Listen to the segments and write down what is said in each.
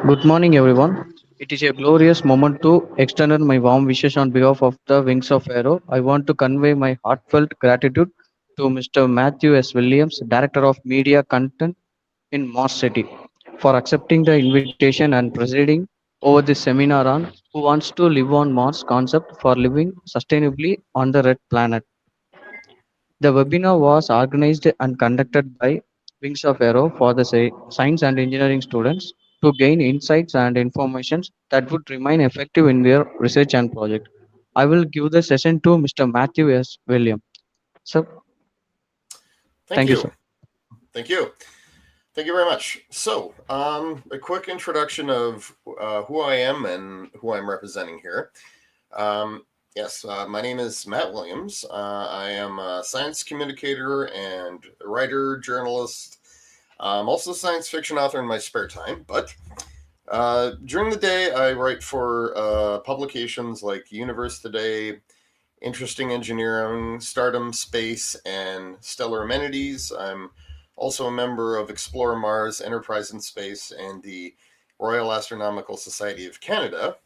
Good morning, everyone. It is a glorious moment to extend my warm wishes on behalf of the Wings of Aero. I want to convey my heartfelt gratitude to Mr. Matthew S. Williams, Director of Media Content in Mars City, for accepting the invitation and presiding over this seminar on Who Wants to Live on Mars concept for living sustainably on the red planet. The webinar was organized and conducted by Wings of Aero for the science and engineering students to gain insights and information that would remain effective in their research and project. I will give the session to Mr. Matthew S. William. Sir, Thank thank you, you. sir. Thank you. Thank you very much. So, a quick introduction of who I am and who I'm representing here. My name is Matt Williams. I am a science communicator and writer, journalist. I'm also a science fiction author in my spare time, but during the day, I write for publications like Universe Today, Interesting Engineering, Stardom Space, and Stellar Amenities. I'm also a member of Explore Mars, Enterprise in Space, and the Royal Astronomical Society of Canada.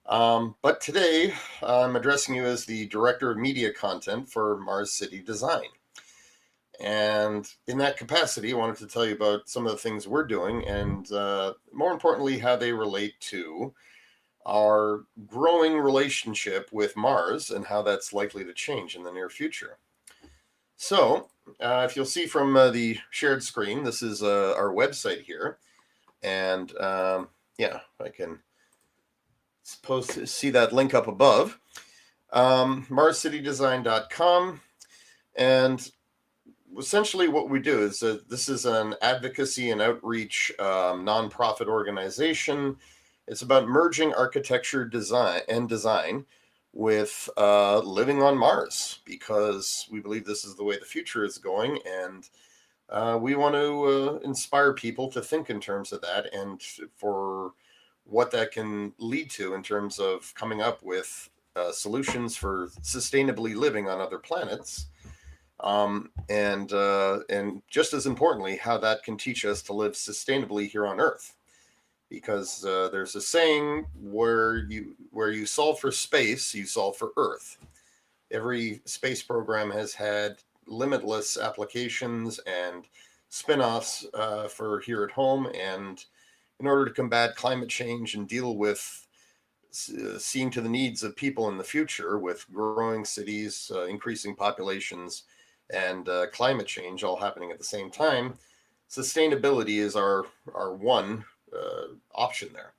But today, I'm addressing you as the Director of Media Content for Mars City Design. And in that capacity, I wanted to tell you about some of the things we're doing and, more importantly, how they relate to our growing relationship with Mars and how that's likely to change in the near future. So, if you'll see from the shared screen, this is our website here. And I can suppose to see that link up above, marscitydesign.com. And essentially what we do is this is an advocacy and outreach nonprofit organization. It's about merging architecture design with living on Mars, because we believe this is the way the future is going, and we want to inspire people to think in terms of that and for what that can lead to in terms of coming up with solutions for sustainably living on other planets. And just as importantly, how that can teach us to live sustainably here on Earth. Because there's a saying where you solve for space, you solve for Earth. Every space program has had limitless applications and spin-offs for here at home, and in order to combat climate change and deal with seeing to the needs of people in the future with growing cities, increasing populations, and climate change all happening at the same time, sustainability is our one option there.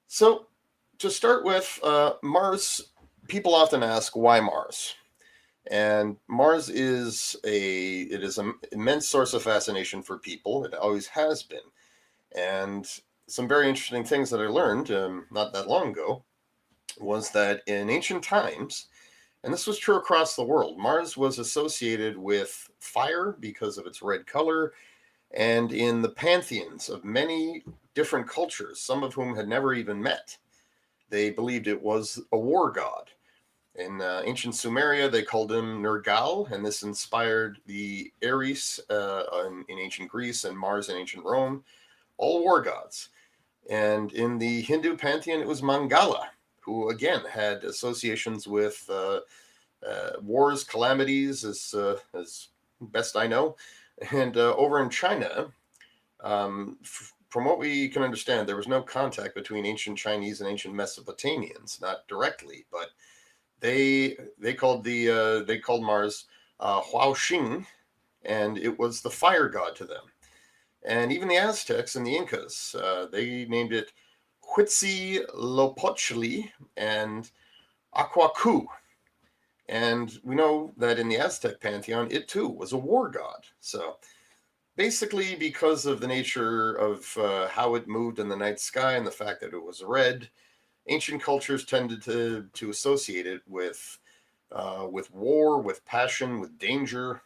So to start with, Mars, people often ask why Mars, and Mars is an immense source of fascination for people. It always has been, and some very interesting things that I learned not that long ago was that in ancient times, and this was true across the world, Mars was associated with fire because of its red color, and in the pantheons of many different cultures, some of whom had never even met. They believed it was a war god. In ancient Sumeria, they called him Nergal, and this inspired the Ares in ancient Greece and Mars in ancient Rome, all war gods. And in the Hindu pantheon, it was Mangala, who again had associations with wars, calamities, as best I know. And over in China, from what we can understand, there was no contact between ancient Chinese and ancient Mesopotamians, not directly, but they called Mars Huao Xing, and it was the fire god to them. And even the Aztecs and the Incas, they named it Huitzilopochtli and Aquacu. And we know that in the Aztec pantheon, it too was a war god. So basically, because of the nature of how it moved in the night sky and the fact that it was red, ancient cultures tended to associate it with war, with passion, with danger.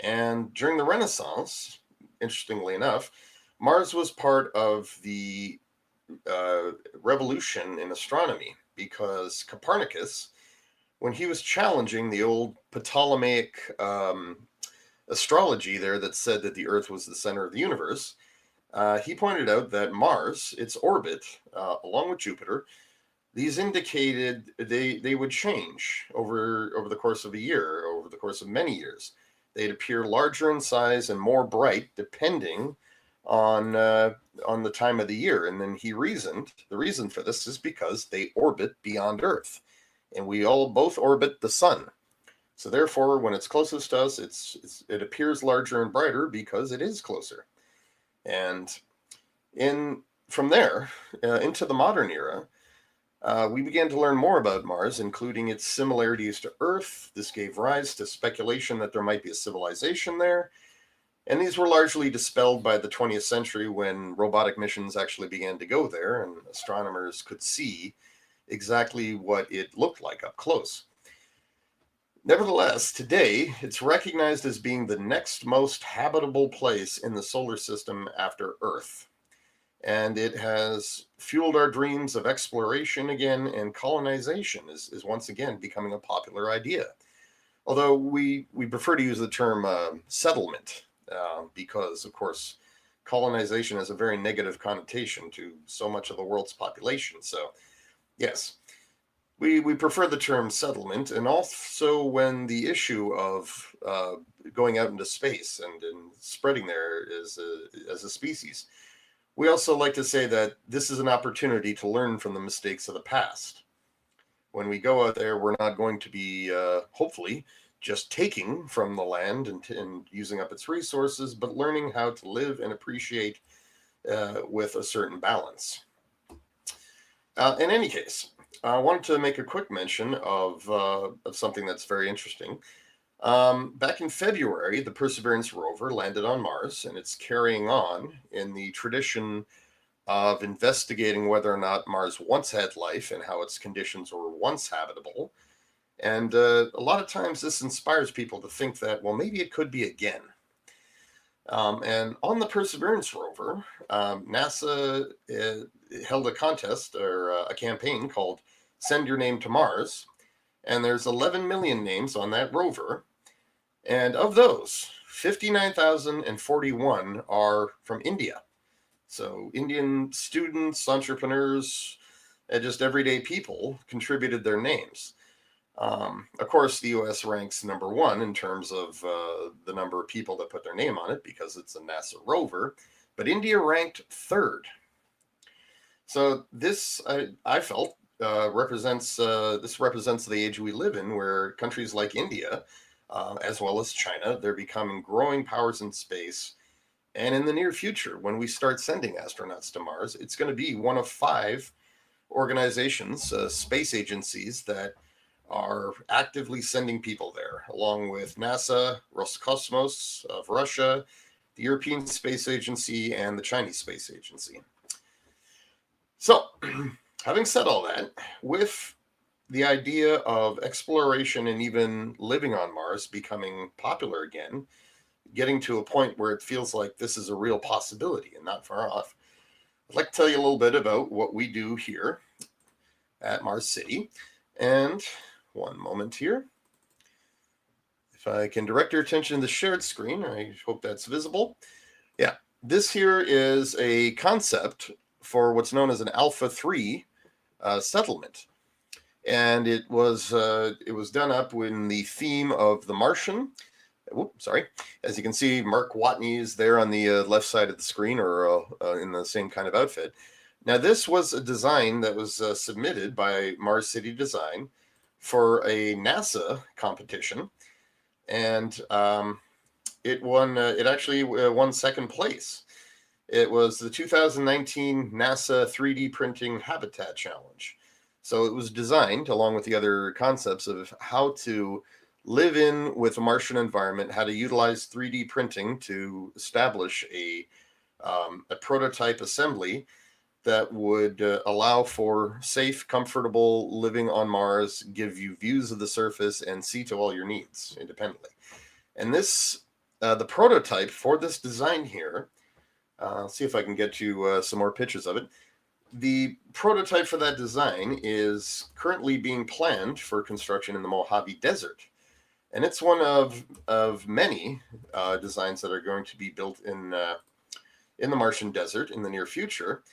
And during the Renaissance, interestingly enough, Mars was part of the revolution in astronomy, because Copernicus, when he was challenging the old Ptolemaic astrology there that said that the Earth was the center of the universe, He pointed out that Mars, its orbit, along with Jupiter, these indicated they would change over the course of a year, over the course of many years. They'd appear larger in size and more bright, depending on the time of the year. And then he reasoned the reason for this is because they orbit beyond Earth, and we all both orbit the sun. So therefore, when it's closest to us, it appears larger and brighter because it is closer. And in from there into the modern era, we began to learn more about Mars, including its similarities to Earth. This gave rise to speculation that there might be a civilization there. And these were largely dispelled by the 20th century when robotic missions actually began to go there and astronomers could see exactly what it looked like up close. Nevertheless, today it's recognized as being the next most habitable place in the solar system after Earth. And it has fueled our dreams of exploration again, and colonization is once again becoming a popular idea. Although we prefer to use the term settlement because, of course, colonization has a very negative connotation to so much of the world's population. So, yes, we prefer the term settlement, and also when the issue of going out into space and spreading there as a species. We also like to say that this is an opportunity to learn from the mistakes of the past. When we go out there, we're not going to be, hopefully, just taking from the land and using up its resources, but learning how to live and appreciate with a certain balance. In any case, I wanted to make a quick mention of something that's very interesting. Back in February, the Perseverance rover landed on Mars, and it's carrying on in the tradition of investigating whether or not Mars once had life and how its conditions were once habitable. And a lot of times this inspires people to think that, well, maybe it could be again. And on the Perseverance rover, NASA held a contest or a campaign called Send Your Name to Mars. And there's 11 million names on that rover. And of those, 59,041 are from India. So Indian students, entrepreneurs, and just everyday people contributed their names. Of course, the U.S. ranks number one in terms of the number of people that put their name on it because it's a NASA rover, but India ranked third. So this, I felt, represents the age we live in, where countries like India, as well as China, they're becoming growing powers in space. And in the near future, when we start sending astronauts to Mars, it's going to be one of 5 organizations, space agencies, that are actively sending people there, along with NASA, Roscosmos of Russia, the European Space Agency, and the Chinese Space Agency. So, having said all that, with the idea of exploration and even living on Mars becoming popular again, getting to a point where it feels like this is a real possibility and not far off, I'd like to tell you a little bit about what we do here at Mars City. And one moment here. If I can direct your attention to the shared screen, I hope that's visible. Yeah, this here is a concept for what's known as an Alpha 3 settlement. And it was done up in the theme of The Martian. As you can see, Mark Watney is there on the left side of the screen, or in the same kind of outfit. Now, this was a design that was submitted by Mars City Design for a NASA competition, and it actually won second place. It was the 2019 NASA 3D Printing Habitat Challenge. So it was designed, along with the other concepts of how to live in with a Martian environment, how to utilize 3D printing to establish a prototype assembly that would allow for safe, comfortable living on Mars, give you views of the surface, and see to all your needs independently. And this, the prototype for this design here, I'll see if I can get you some more pictures of it. The prototype for that design is currently being planned for construction in the Mojave Desert. And it's one of many designs that are going to be built in the Martian desert in the near future,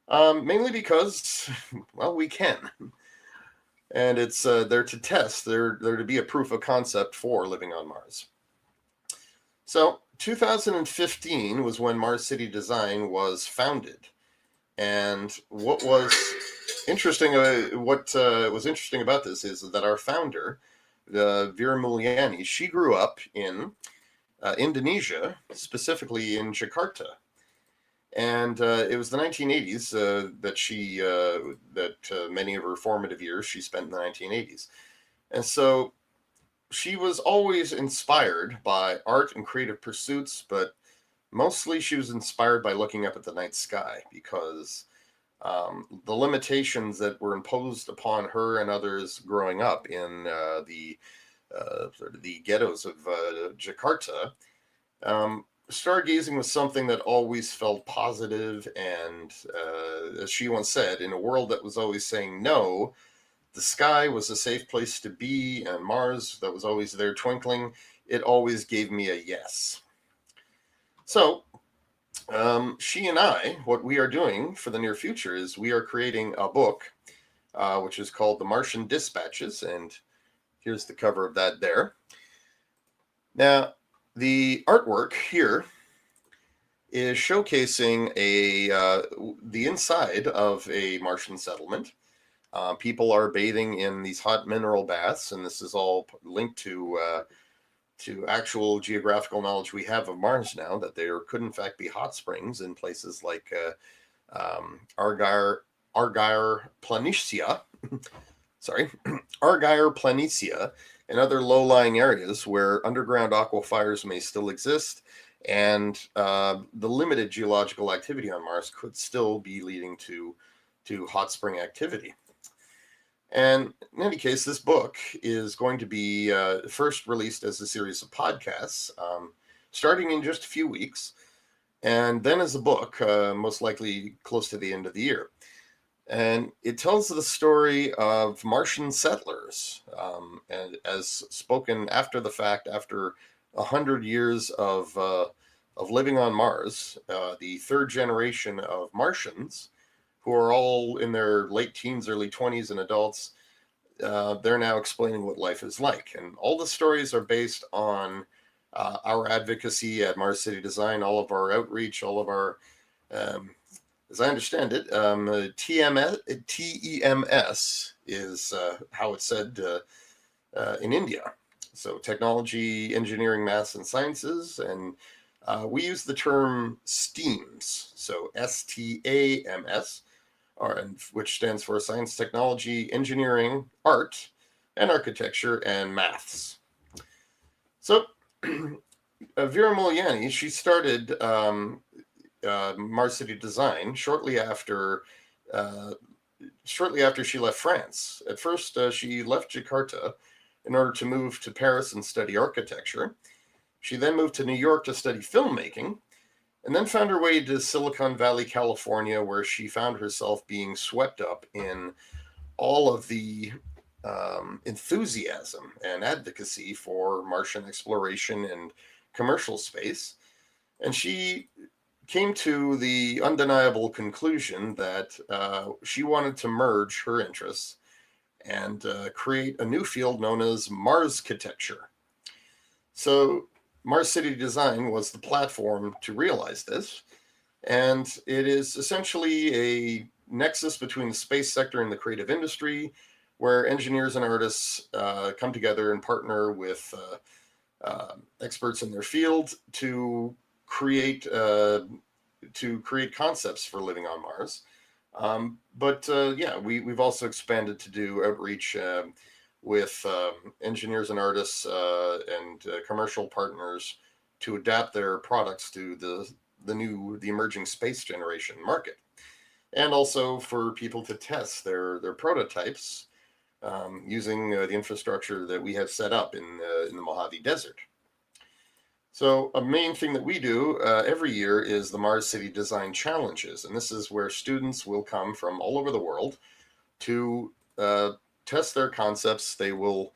mainly because, well, we can. And it's there to test, there to be a proof of concept for living on Mars. So 2015 was when Mars City Design was founded. And what was interesting, was interesting about this is that our founder, Vera Mulyani, she grew up in Indonesia, specifically in Jakarta. And it was the 1980s that many of her formative years she spent in the 1980s. And so she was always inspired by art and creative pursuits, but mostly she was inspired by looking up at the night sky because the limitations that were imposed upon her and others growing up in sort of the ghettos of Jakarta, stargazing was something that always felt positive, and as she once said, in a world that was always saying no, the sky was a safe place to be, and Mars that was always there twinkling, it always gave me a yes. So she and I, what we are doing for the near future is we are creating a book, which is called The Martian Dispatches, and here's the cover of that there. Now, the artwork here is showcasing the inside of a Martian settlement. People are bathing in these hot mineral baths, and this is all linked to actual geographical knowledge we have of Mars now, that there could in fact be hot springs in places like Argyre Planitia, sorry, Argyre Planitia, and other low-lying areas where underground aquifers may still exist, and the limited geological activity on Mars could still be leading to hot spring activity. And in any case, this book is going to be first released as a series of podcasts, starting in just a few weeks, and then as a book, most likely close to the end of the year. And it tells the story of Martian settlers, and as spoken after the fact, after 100 years of living on Mars, the third generation of Martians, who are all in their late teens, early 20s, and adults, they're now explaining what life is like. And all the stories are based on our advocacy at Mars City Design, all of our outreach, all of our, as I understand it, TEMS is how it's said in India. So technology, engineering, maths, and sciences. And we use the term STEAMS, so STAMS, which stands for Science, Technology, Engineering, Art, and Architecture, and Maths. So Vera Mulyani, she started Mars City Design shortly after she left France. At first, she left Jakarta in order to move to Paris and study architecture. She then moved to New York to study filmmaking, and then found her way to Silicon Valley, California, where she found herself being swept up in all of the enthusiasm and advocacy for Martian exploration and commercial space. And she came to the undeniable conclusion that she wanted to merge her interests and create a new field known as Marscatecture. So Mars City Design was the platform to realize this, and it is essentially a nexus between the space sector and the creative industry, where engineers and artists come together and partner with experts in their field to create concepts for living on Mars. We've also expanded to do outreach with engineers and artists and commercial partners to adapt their products to the emerging space generation market, and also for people to test their prototypes using the infrastructure that we have set up in the Mojave Desert. So a main thing that we do every year is the Mars City Design Challenges, and this is where students will come from all over the world to test their concepts. They will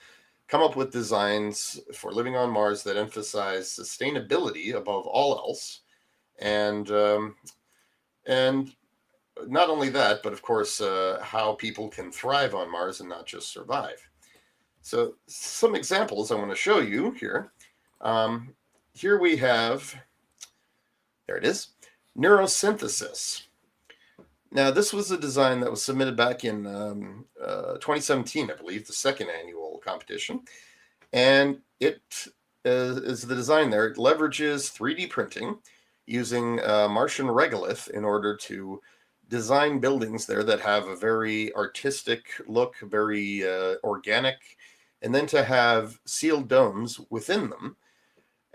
come up with designs for living on Mars that emphasize sustainability above all else, and and not only that, but of course, how people can thrive on Mars and not just survive. So, some examples I want to show you here. Um, Here we have, there it is, neurosynthesis. Now, this was a design that was submitted back in 2017, I believe, the second annual competition. And it is the design there. It leverages 3D printing using Martian regolith in order to design buildings there that have a very artistic look, very organic, and then to have sealed domes within them.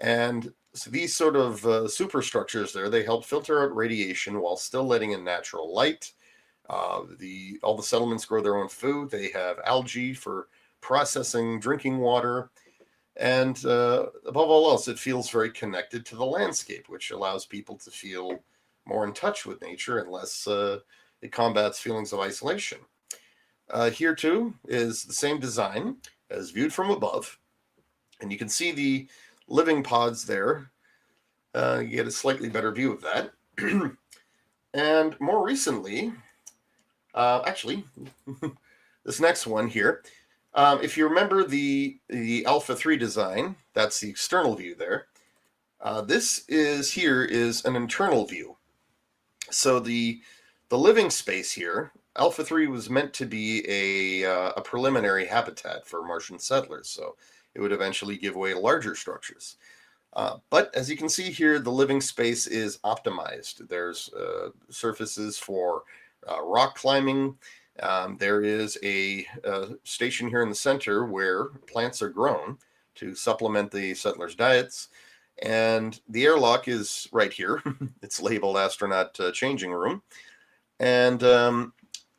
And so these sort of superstructures there, they help filter out radiation while still letting in natural light. All the settlements grow their own food. They have algae for processing drinking water. And above all else, it feels very connected to the landscape, which allows people to feel more in touch with nature and less, it combats feelings of isolation. Here, too, is the same design as viewed from above. And you can see the living pods there. You get a slightly better view of that. And more recently, actually, this next one here, if you remember the Alpha 3 design, that's the external view there. This is an internal view. So the living space here, Alpha 3 was meant to be a preliminary habitat for Martian settlers, so it would eventually give way to larger structures. But as you can see here, the living space is optimized. There's surfaces for rock climbing. There is a station here in the center where plants are grown to supplement the settlers' diets. And the airlock is right here. It's labeled astronaut changing room. And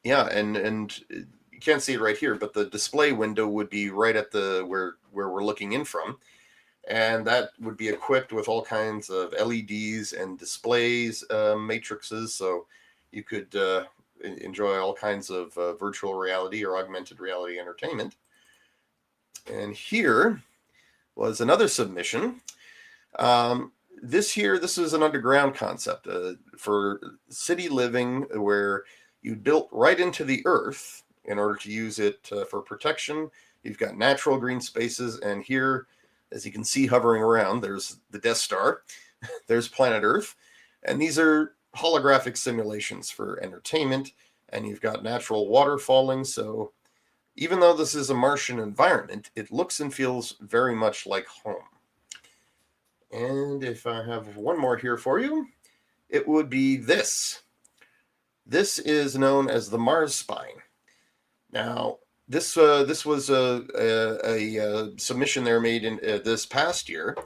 yeah, and you can't see it right here, but the display window would be right at the where we're looking in from. And that would be equipped with all kinds of LEDs and displays, matrices, so you could enjoy all kinds of virtual reality or augmented reality entertainment. And here was another submission. This is an underground concept for city living where you built right into the earth in order to use it for protection. You've got natural green spaces, and here, as you can see hovering around, there's the Death Star, there's planet Earth, and these are holographic simulations for entertainment, and you've got natural water falling, so even though this is a Martian environment, it looks and feels very much like home. And if I have one more here for you, it would be this. This is known as the Mars spine. Now, this was a submission they made in this past year,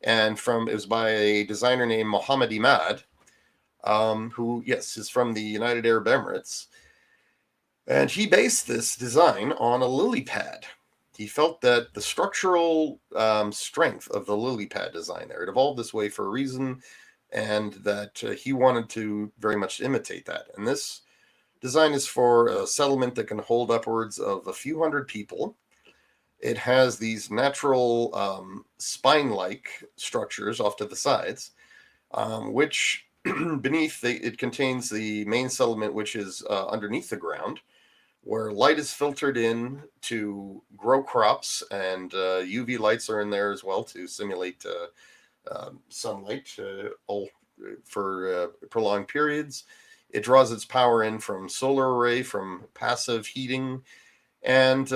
and it was by a designer named Mohammed Imad, who, yes, is from the United Arab Emirates, and he based this design on a lily pad. He felt that the structural strength of the lily pad design there, it evolved this way for a reason, and that he wanted to very much imitate that. And this design is for a settlement that can hold upwards of a few hundred people. It has these natural spine-like structures off to the sides, which beneath it contains the main settlement, which is underneath the ground, where light is filtered in to grow crops, and UV lights are in there as well to simulate sunlight all for prolonged periods. It draws its power in from solar array, from passive heating, and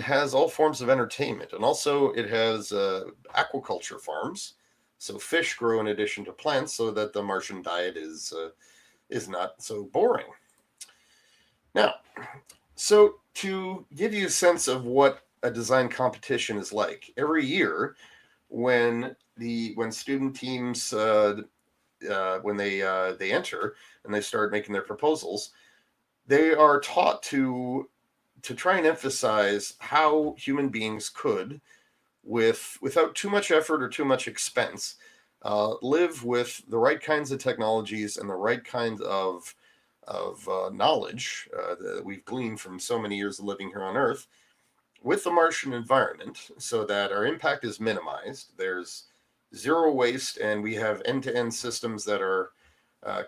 has all forms of entertainment. And also it has aquaculture farms, so fish grow in addition to plants, so that the Martian diet is not so boring. Now, so to give you a sense of what a design competition is like, every year when student teams when they enter and they start making their proposals, they are taught to try and emphasize how human beings could, without too much effort or too much expense, live with the right kinds of technologies and the right kind of knowledge that we've gleaned from so many years of living here on Earth with the Martian environment, so that our impact is minimized. There's zero waste, and we have end-to-end systems that are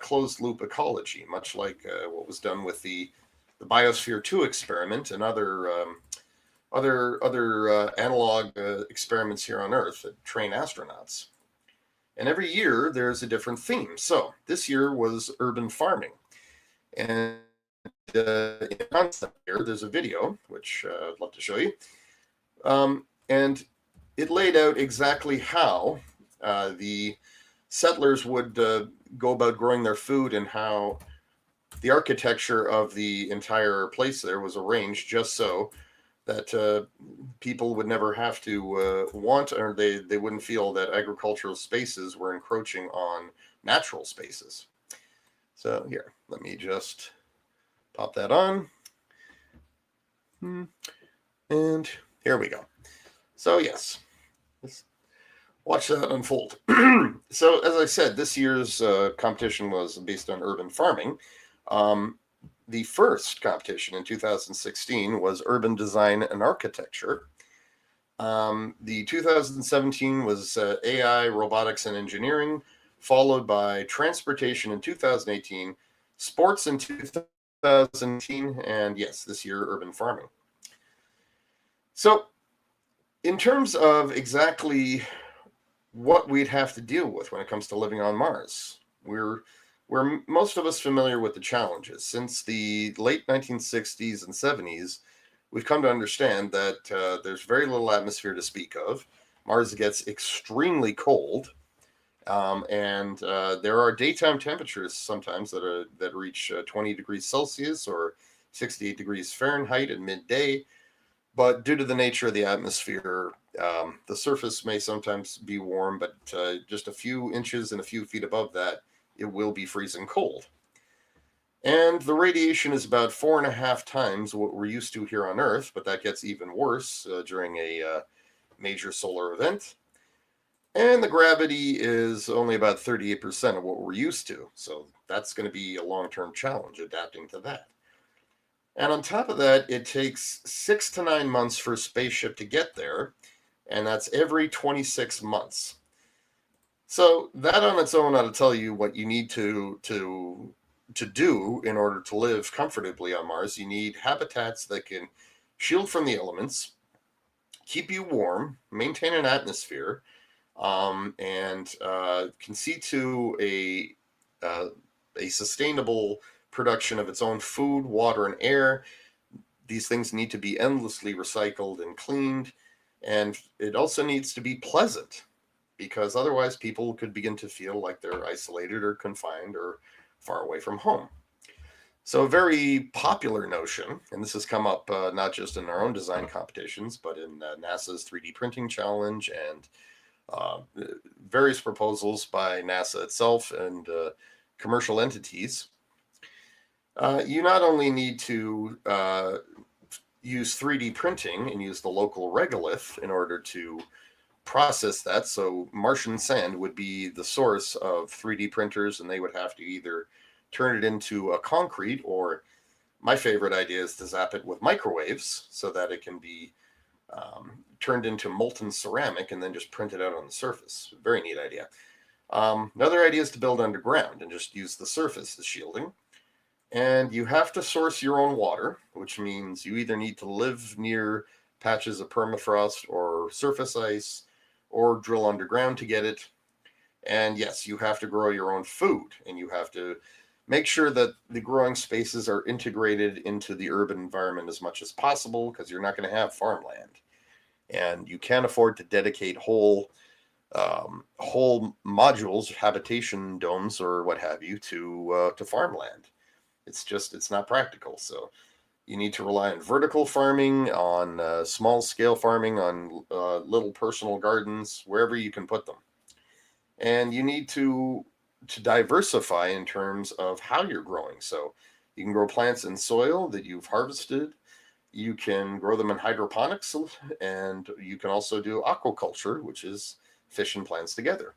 closed-loop ecology, much like what was done with the Biosphere 2 experiment and other analog experiments here on Earth that train astronauts. And every year there's a different theme. So this year was urban farming. And in concept here, there's a video, which I'd love to show you. And it laid out exactly how the settlers would go about growing their food and how the architecture of the entire place there was arranged just so that people would never have to want, or they wouldn't feel that agricultural spaces were encroaching on natural spaces. So here, let me just pop that on. And here we go. So yes, let's watch that unfold. So as I said, this year's competition was based on urban farming. The first competition in 2016 was urban design and architecture. The 2017 was AI, robotics, and engineering, followed by transportation in 2018, sports in 2018, and yes, this year, urban farming. So in terms of exactly what we'd have to deal with when it comes to living on Mars, we're most of us familiar with the challenges. Since the late 1960s and 70s, we've come to understand that there's very little atmosphere to speak of. Mars gets extremely cold, and there are daytime temperatures sometimes that reach 20 degrees Celsius or 68 degrees Fahrenheit at midday. But due to the nature of the atmosphere, the surface may sometimes be warm, but just a few inches and a few feet above that, it will be freezing cold. And the radiation is about 4.5 times what we're used to here on Earth, but that gets even worse during a major solar event. And the gravity is only about 38% of what we're used to. So that's going to be a long-term challenge, adapting to that. And on top of that, it takes 6 to 9 months for a spaceship to get there, and that's every 26 months. So that on its own ought to tell you what you need to do in order to live comfortably on Mars. You need habitats that can shield from the elements, keep you warm, maintain an atmosphere, and can see to a sustainable production of its own food, water, and air. These things need to be endlessly recycled and cleaned, and it also needs to be pleasant, because otherwise people could begin to feel like they're isolated or confined or far away from home. So a very popular notion, and this has come up not just in our own design competitions, but in NASA's 3D printing challenge and various proposals by NASA itself and commercial entities. You not only need to use 3D printing and use the local regolith in order to process that. So Martian sand would be the source of 3D printers, and they would have to either turn it into a concrete, or my favorite idea is to zap it with microwaves so that it can be turned into molten ceramic and then just printed out on the surface. Very neat idea. Another idea is to build underground and just use the surface as shielding. And you have to source your own water, which means you either need to live near patches of permafrost or surface ice, or drill underground to get it. And yes, you have to grow your own food, and you have to make sure that the growing spaces are integrated into the urban environment as much as possible, because you're not going to have farmland. And you can't afford to dedicate whole modules, habitation domes, or what have you, to farmland. It's not practical. So you need to rely on vertical farming, on small scale farming, on little personal gardens, wherever you can put them. And you need to diversify in terms of how you're growing. So you can grow plants in soil that you've harvested. You can grow them in hydroponics, and you can also do aquaculture, which is fish and plants together.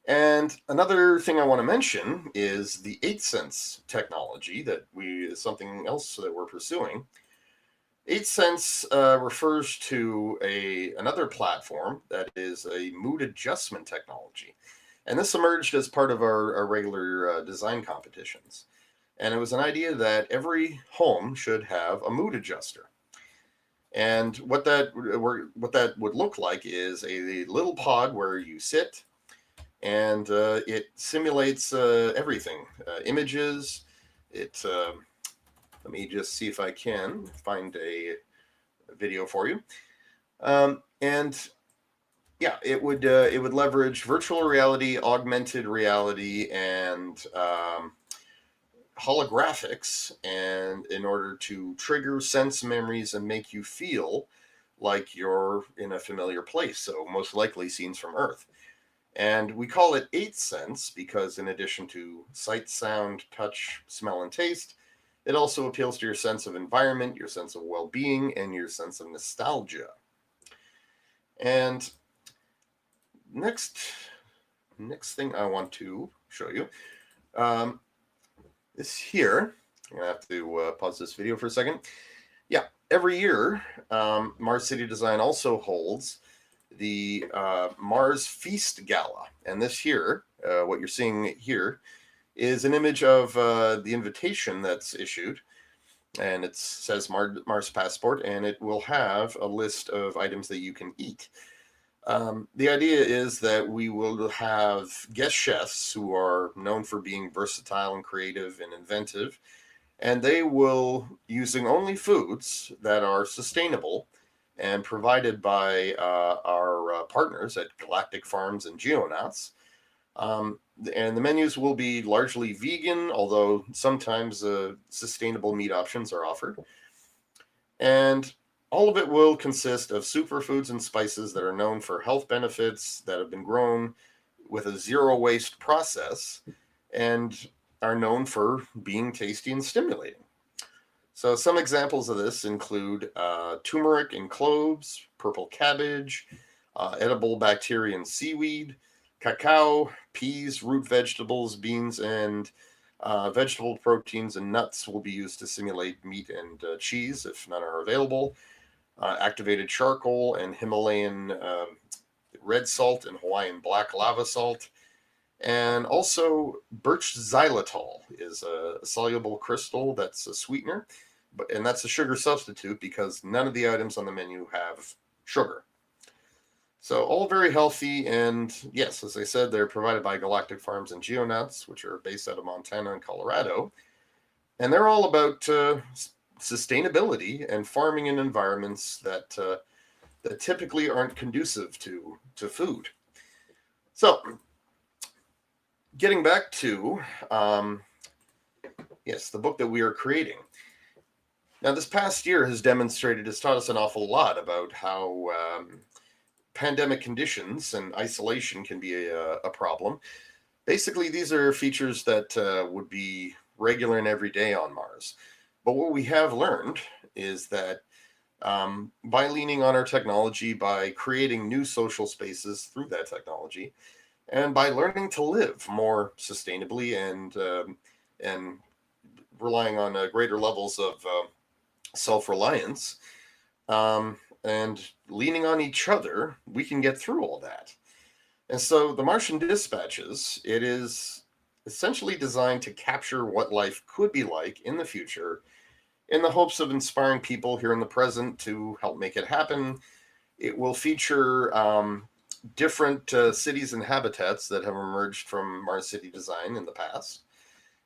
And another thing I want to mention is the 8 sense technology is something else that we're pursuing. 8 cents refers to another platform that is a mood adjustment technology. And this emerged as part of our regular design competitions. And it was an idea that every home should have a mood adjuster. And what that would look like is a little pod where you sit, and it simulates everything, images. It Let me just see if I can find a video for you. And yeah, it would leverage virtual reality, augmented reality, and holographics, and in order to trigger sense memories and make you feel like you're in a familiar place. So most likely scenes from Earth. And we call it 8 cents because in addition to sight, sound, touch, smell, and taste, it also appeals to your sense of environment, your sense of well-being, and your sense of nostalgia. And next thing I want to show you is here. I'm gonna have to pause this video for a second. Yeah, every year, Mars City Design also holds the Mars Feast Gala, and this year, what you're seeing here is an image of the invitation that's issued, and it says Mars Passport, and it will have a list of items that you can eat. The idea is that we will have guest chefs who are known for being versatile and creative and inventive, and they will, using only foods that are sustainable and provided by our partners at Galactic Farms and Geonauts. And the menus will be largely vegan, although sometimes sustainable meat options are offered. And all of it will consist of superfoods and spices that are known for health benefits, that have been grown with a zero waste process, and are known for being tasty and stimulating. So some examples of this include turmeric and cloves, purple cabbage, edible bacteria and seaweed, cacao, peas, root vegetables, beans, and vegetable proteins and nuts will be used to simulate meat and cheese if none are available. Activated charcoal and Himalayan red salt and Hawaiian black lava salt. And also birch xylitol is a soluble crystal that's a sweetener, and that's a sugar substitute because none of the items on the menu have sugar. So all very healthy, and yes, as I said, they're provided by Galactic Farms and Geonauts, which are based out of Montana and Colorado. And they're all about sustainability and farming in environments that typically aren't conducive to food. So getting back to, the book that we are creating. Now, this past year has taught us an awful lot about how pandemic conditions and isolation can be a problem. Basically, these are features that would be regular and everyday on Mars. But what we have learned is that by leaning on our technology, by creating new social spaces through that technology, and by learning to live more sustainably and relying on greater levels of self-reliance, and leaning on each other, we can get through all that. And so the Martian Dispatches, it is essentially designed to capture what life could be like in the future in the hopes of inspiring people here in the present to help make it happen. It will feature different cities and habitats that have emerged from Mars City Design in the past.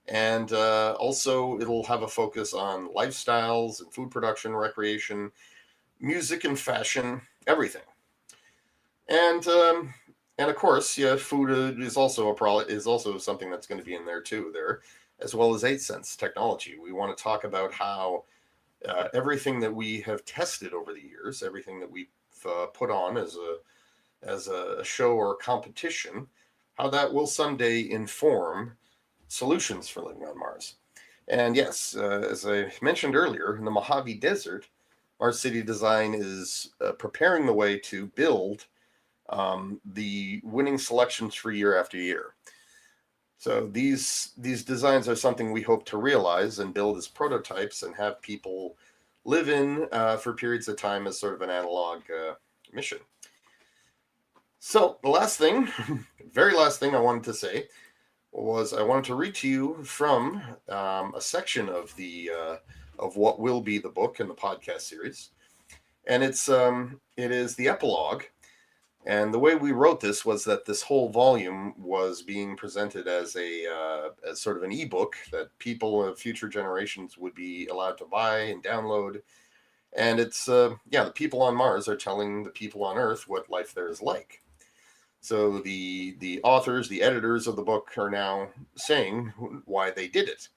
And also it'll have a focus on lifestyles and food production, recreation, music and fashion, everything. And of course, yeah, food is also something that's going to be in there too, as well as 8 cents technology. We want to talk about how everything that we have tested over the years, everything that we've put on as a show or a competition, how that will someday inform solutions for living on Mars. And yes, as I mentioned earlier, in the Mojave Desert, Mars City Design is preparing the way to build the winning selections for year after year. So these designs are something we hope to realize and build as prototypes and have people live in for periods of time as sort of an analog mission. So the last thing, very last thing I wanted to say was I wanted to read to you from a section of the of what will be the book in the podcast series, and it is the epilogue. And the way we wrote this was that this whole volume was being presented as as sort of an ebook that people of future generations would be allowed to buy and download. And it's the people on Mars are telling the people on Earth what life there is like. So the authors, the editors of the book are now saying why they did it.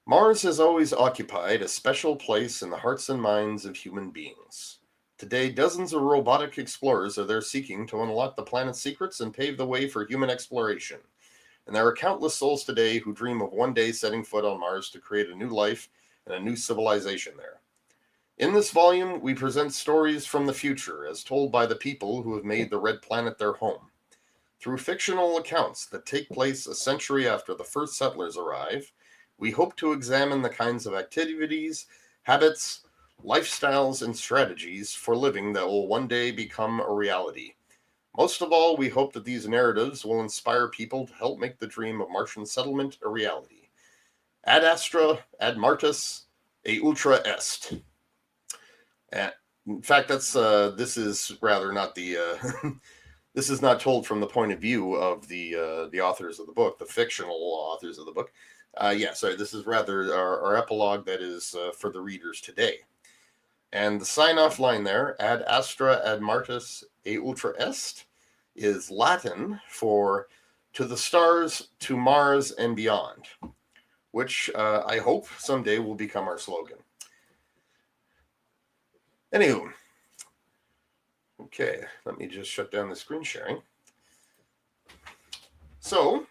Mars has always occupied a special place in the hearts and minds of human beings. Today, dozens of robotic explorers are there seeking to unlock the planet's secrets and pave the way for human exploration. And there are countless souls today who dream of one day setting foot on Mars to create a new life and a new civilization there. In this volume, we present stories from the future as told by the people who have made the Red Planet their home. Through fictional accounts that take place a century after the first settlers arrive, we hope to examine the kinds of activities, habits, lifestyles, and strategies for living that will one day become a reality. Most of all, we hope that these narratives will inspire people to help make the dream of Martian settlement a reality. Ad astra, ad martis, e ultra est. In fact, this is rather not the this is not told from the point of view of the authors of the book, the fictional authors of the book. This is rather our epilogue that is for the readers today. And the sign-off line there, ad astra ad martis e ultra est, is Latin for to the stars, to Mars, and beyond, which I hope someday will become our slogan. Anywho, okay, let me just shut down the screen sharing. So,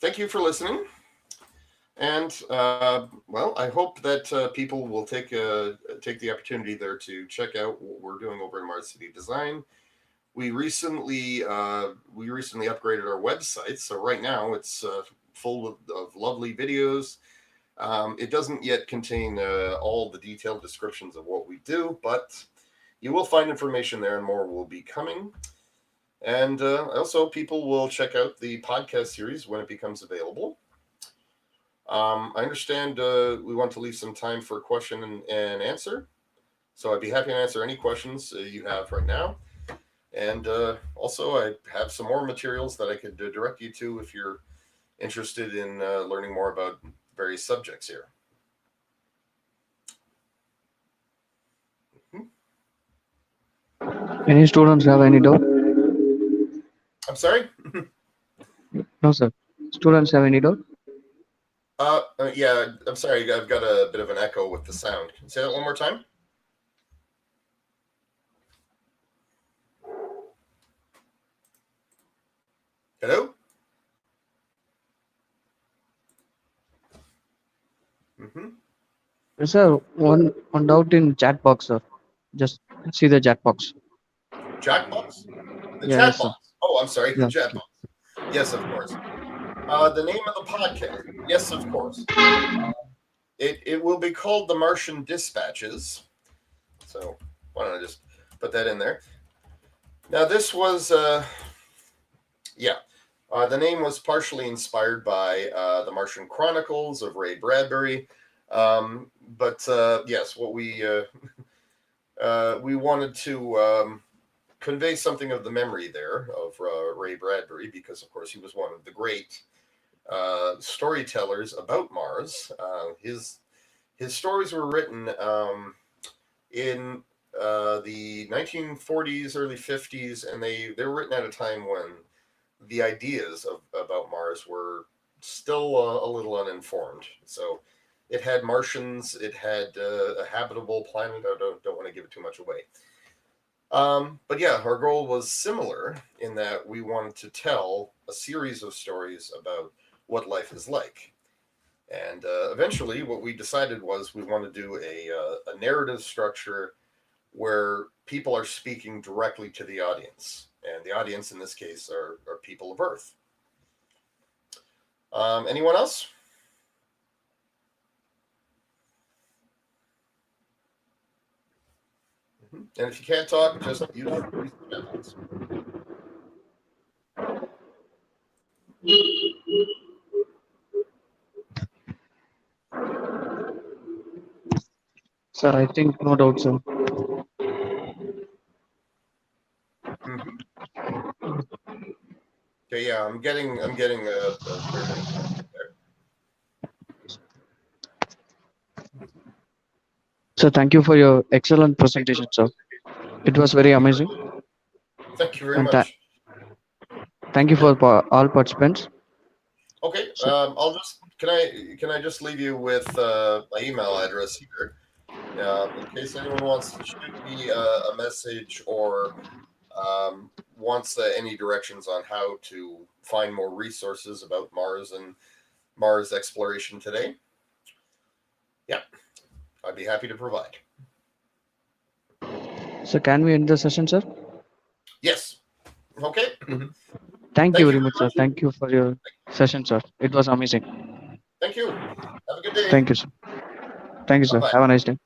thank you for listening. And, I hope that people will take the opportunity there to check out what we're doing over in Mars City Design. We recently upgraded our website, so right now it's full of lovely videos. It doesn't yet contain all the detailed descriptions of what we do, but you will find information there and more will be coming. And also people will check out the podcast series when it becomes available. I understand we want to leave some time for question and answer. So I'd be happy to answer any questions you have right now. And also I have some more materials that I could direct you to if you're interested in learning more about various subjects here. Any students have any doubt? I'm sorry? No, sir. Students have any doubt? Yeah, I'm sorry. I've got a bit of an echo with the sound. Can you say that one more time? Hello? Mm-hmm. Yes, sir. One doubt in chat box, sir. Just see the chat box. Jackbox? The Yeah, chat yes, sir. box. Oh, I'm sorry. The Yeah. chat box. Yes, of course. The name of the podcast. Yes, of course. It will be called the Martian Dispatches. So why don't I just put that in there? Now this was, the name was partially inspired by the Martian Chronicles of Ray Bradbury. Yes, what we wanted to convey something of the memory there of Ray Bradbury, because of course he was one of the great storytellers about Mars. His stories were written in the 1940s, early 50s, and they were written at a time when the ideas about Mars were still a little uninformed. So it had Martians, it had a habitable planet. I don't want to give it too much away. But yeah, our goal was similar in that we wanted to tell a series of stories about what life is like. And eventually what we decided was we want to do a narrative structure where people are speaking directly to the audience. And the audience in this case are people of Earth. Anyone else? And if you can't talk, just use the chat box. Sir, I think no doubt, sir. Mm-hmm. Okay, yeah, I'm getting a fair bit of feedback there. So thank you for your excellent presentation, sir. It was very amazing. Thank you very And much. thank you for all participants. Okay, So, I'll just can I just leave you with my email address here, in case anyone wants to shoot me a message or wants any directions on how to find more resources about Mars and Mars exploration today. Yeah, I'd be happy to provide. so can we end the session, sir? Yes. Okay. Thank you Thank you very very much, sir. much. Thank you for your session, sir. It was amazing. Thank you. Have a good day. Thank you, sir. Thank you, Bye sir. bye. Have a nice day.